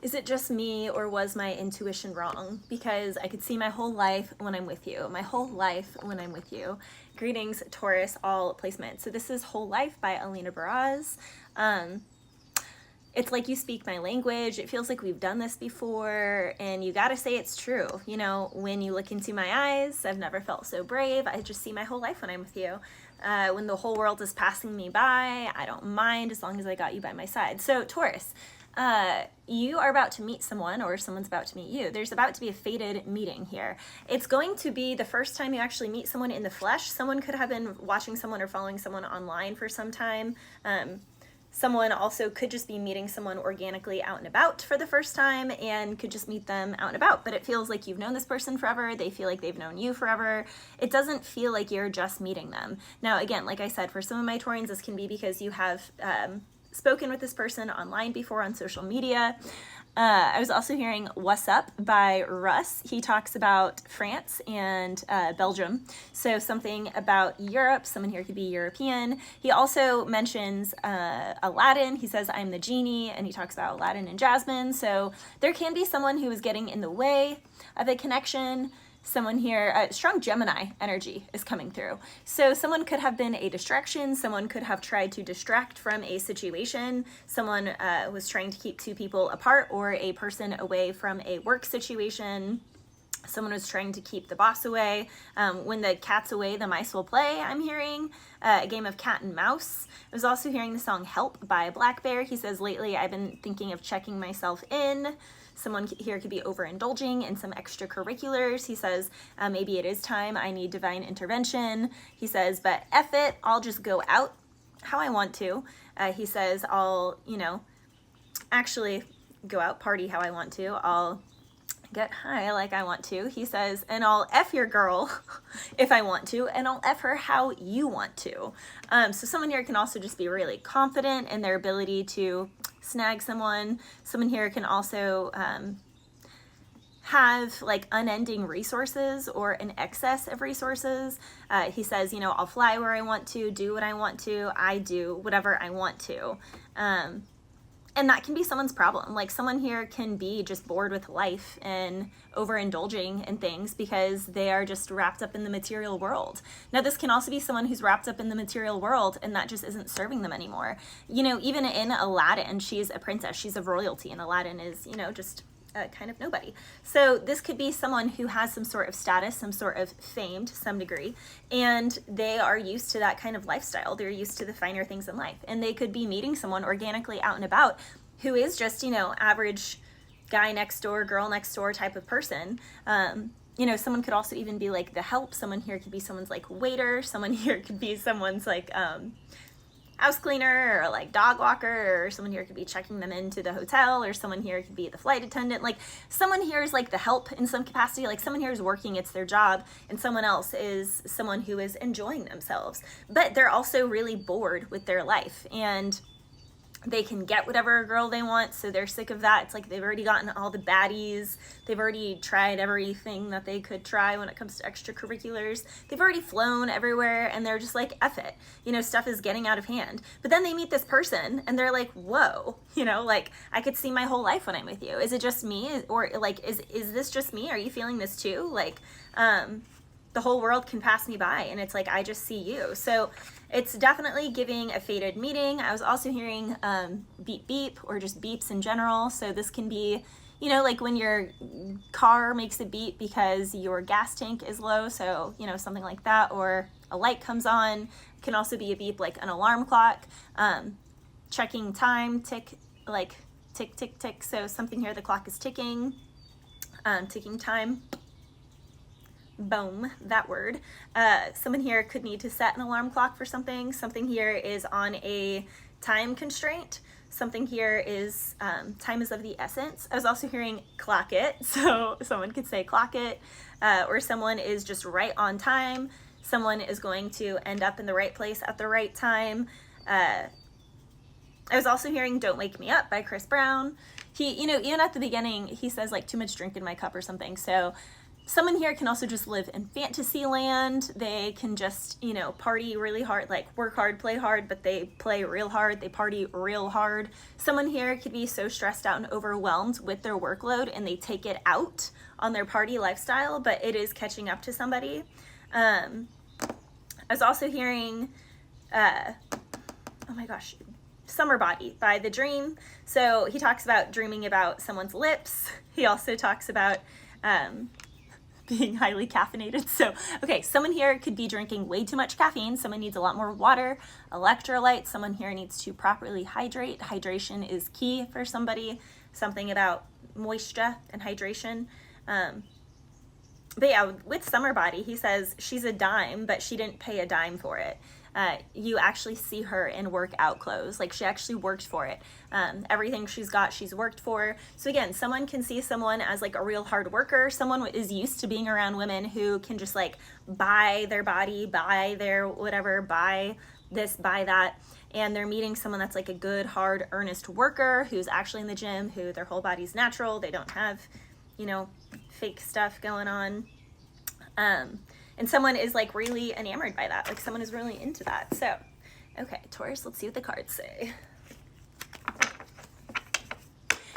Is it just me, or was my intuition wrong? Because I could see my whole life when I'm with you. My whole life when I'm with you. Greetings, Taurus, all placement. So this is Whole Life by Alina Baraz. It's like you speak my language. It feels like we've done this before, and you gotta say it's true. You know, when you look into my eyes, I've never felt so brave. I just see my whole life when I'm with you. When the whole world is passing me by, I don't mind as long as I got you by my side. So Taurus, you are about to meet someone, or someone's about to meet you. There's about to be a fated meeting here. It's going to be the first time you actually meet someone in the flesh. Someone could have been watching someone or following someone online for some time. Someone also could just be meeting someone organically out and about for the first time, and could just meet them out and about. But it feels like you've known this person forever. They feel like they've known you forever. It doesn't feel like you're just meeting them. Now, again, like I said, for some of my Taurians, this can be because you have spoken with this person online before on social media. I was also hearing What's Up by Russ. He talks about France and Belgium. So something about Europe. Someone here could be European. He also mentions Aladdin. He says, I'm the genie, and he talks about Aladdin and Jasmine. So there can be someone who is getting in the way of a connection. Someone here, strong Gemini energy is coming through. So someone could have been a distraction. Someone could have tried to distract from a situation. Someone was trying to keep two people apart, or a person away from a work situation. Someone was trying to keep the boss away. When the cat's away, the mice will play, I'm hearing. A game of cat and mouse. I was also hearing the song Help by Black Bear. He says, lately I've been thinking of checking myself in. Someone here could be overindulging in some extracurriculars. He says, maybe it is time. I need divine intervention. He says, but F it, I'll just go out how I want to. He says, I'll, actually go out, party how I want to. I'll get high like I want to. He says, and I'll F your girl if I want to, and I'll F her how you want to. So someone here can also just be really confident in their ability to snag someone. Someone here can also have like unending resources, or an excess of resources. He says, I'll fly where I want to, do what I want to, I do whatever I want to. And that can be someone's problem. Like, someone here can be just bored with life and overindulging in things because they are just wrapped up in the material world. Now, this can also be someone who's wrapped up in the material world and that just isn't serving them anymore. Even in Aladdin, she's a princess, she's of royalty, and Aladdin is, just kind of nobody. So this could be someone who has some sort of status, some sort of fame to some degree, and they are used to that kind of lifestyle. They're used to the finer things in life, and they could be meeting someone organically out and about who is just, average guy next door, girl next door type of person. Someone could also even be like the help. Someone here could be someone's like waiter. Someone here could be someone's like house cleaner, or like dog walker, or someone here could be checking them into the hotel, or someone here could be the flight attendant. Like, someone here is like the help in some capacity. Like, someone here is working, it's their job, and someone else is someone who is enjoying themselves, but they're also really bored with their life, and they can get whatever girl they want, so they're sick of that. It's like they've already gotten all the baddies. They've already tried everything that they could try when it comes to extracurriculars. They've already flown everywhere, and they're just like, F it. Stuff is getting out of hand. But then they meet this person, and they're like, whoa, like, I could see my whole life when I'm with you. Is it just me? Or, like, is this just me? Are you feeling this too? Like, the whole world can pass me by, and it's like, I just see you. So it's definitely giving a fated meeting. I was also hearing beep beep, or just beeps in general. So this can be, like when your car makes a beep because your gas tank is low. So, something like that, or a light comes on. It can also be a beep like an alarm clock, checking time, tick, like tick, tick, tick. So something here, the clock is ticking, ticking time. Boom, that word. Someone here could need to set an alarm clock for something. Something here is on a time constraint. Something here is time is of the essence. I was also hearing clock it. So someone could say clock it, or someone is just right on time. Someone is going to end up in the right place at the right time. I was also hearing Don't Wake Me Up by Chris Brown. He, even at the beginning, he says like too much drink in my cup or something. So Someone here can also just live in fantasy land. They can just, you know, party really hard, like work hard, play hard, but they play real hard. They party real hard. Someone here could be so stressed out and overwhelmed with their workload and they take it out on their party lifestyle, but it is catching up to somebody. I was also hearing, oh my gosh, Summer Body by The Dream. So he talks about dreaming about someone's lips. He also talks about being highly caffeinated. So, okay, someone here could be drinking way too much caffeine. Someone needs a lot more water, electrolytes. Someone here needs to properly hydrate. Hydration is key for somebody. Something about moisture and hydration. But yeah, with Summer Body, he says she's a dime, but she didn't pay a dime for it. You actually see her in workout clothes. Like she actually worked for it. Everything she's got, she's worked for. So again, someone can see someone as like a real hard worker. Someone is used to being around women who can just like buy their body, buy their whatever, buy this, buy that. And they're meeting someone that's like a good, hard, earnest worker who's actually in the gym, who their whole body's natural. They don't have, you know, fake stuff going on. And someone is like really enamored by that. Like someone is really into that. So, okay, Taurus, let's see what the cards say.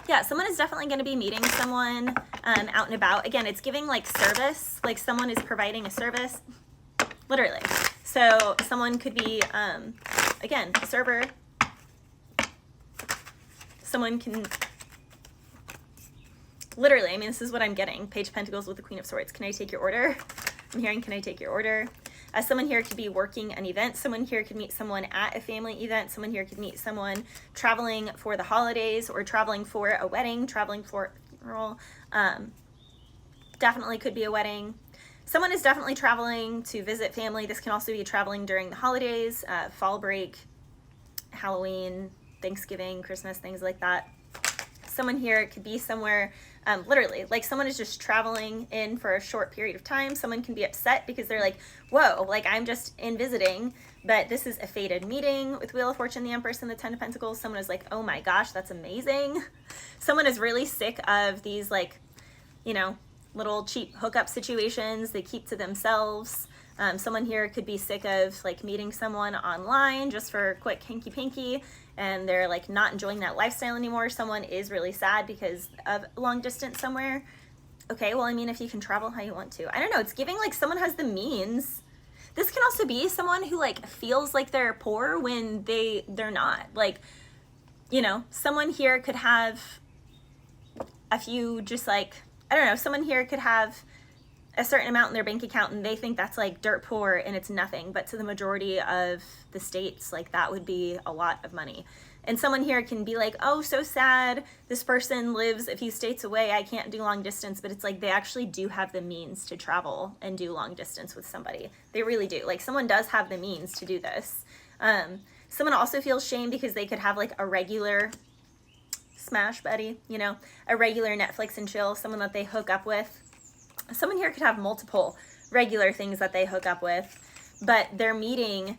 Yeah, someone is definitely going to be meeting someone out and about. Again, it's giving like service, like someone is providing a service, literally. So someone could be, again, a server. Someone can, literally, I mean, this is what I'm getting. Page of Pentacles with the Queen of Swords. Can I take your order? I'm hearing, can I take your order? Someone here could be working an event. Someone here could meet someone at a family event. Someone here could meet someone traveling for the holidays or traveling for a wedding, traveling for a funeral. Definitely could be a wedding. Someone is definitely traveling to visit family. This can also be traveling during the holidays, fall break, Halloween, Thanksgiving, Christmas, things like that. Someone here could be somewhere, literally, like someone is just traveling in for a short period of time. Someone can be upset because they're like, whoa, like I'm just in visiting, but this is a fated meeting with Wheel of Fortune, the Empress, and the Ten of Pentacles. Someone is like, oh my gosh, that's amazing. Someone is really sick of these like, you know, little cheap hookup situations they keep to themselves. Someone here could be sick of like meeting someone online just for a quick hanky-panky, and they're like not enjoying that lifestyle anymore. Someone is really sad because of long distance somewhere. Okay, well, I mean, if you can travel how you want to. I don't know, it's giving like someone has the means. This can also be someone who like feels like they're poor when they're not. Like, you know, someone here could have a few just like, I don't know, someone here could have a certain amount in their bank account and they think that's like dirt poor and it's nothing, but to the majority of the states, like that would be a lot of money. And someone here can be like, oh, so sad, this person lives a few states away, I can't do long distance, but it's like they actually do have the means to travel and do long distance with somebody. They really do. Like someone does have the means to do this. Someone also feels shame because they could have like a regular smash buddy, you know, a regular Netflix and chill, someone that they hook up with. Someone here could have multiple regular things that they hook up with, but they're meeting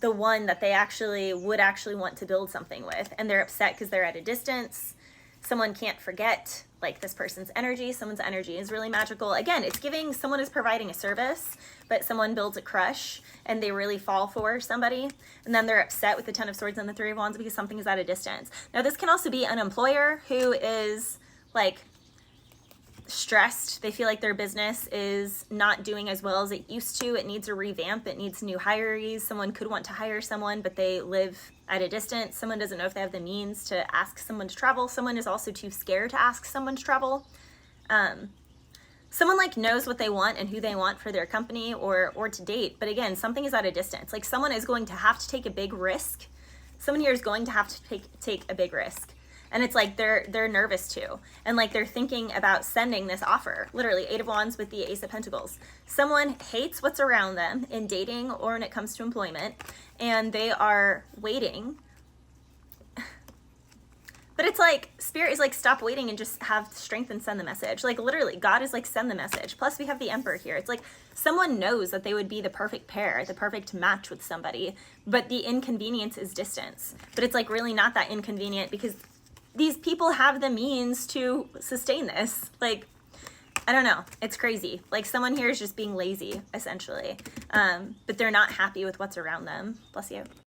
the one that they would actually want to build something with, and they're upset because they're at a distance. Someone can't forget like this person's energy. Someone's energy is really magical. Again, it's giving someone is providing a service, but someone builds a crush and they really fall for somebody, and then they're upset with the Ten of Swords and the Three of Wands because something is at a distance. Now this can also be an employer who is like stressed. They feel like their business is not doing as well as it used to. It needs a revamp. It needs new hirees. Someone could want to hire someone, but they live at a distance. Someone doesn't know if they have the means to ask someone to travel. Someone is also too scared to ask someone to travel. Someone like knows what they want and who they want for their company or to date. But again, something is at a distance. Like someone is going to have to take a big risk. Someone here is going to have to take a big risk. And it's like they're nervous too. And like they're thinking about sending this offer. Literally, Eight of Wands with the Ace of Pentacles. Someone hates what's around them in dating or when it comes to employment. And they are waiting. But it's like, Spirit is like, stop waiting and just have strength and send the message. Like literally, God is like, send the message. Plus we have the Emperor here. It's like someone knows that they would be the perfect pair, the perfect match with somebody. But the inconvenience is distance. But it's like really not that inconvenient because these people have the means to sustain this. Like, I don't know. It's crazy. Like someone here is just being lazy, essentially. But they're not happy with what's around them. Bless you.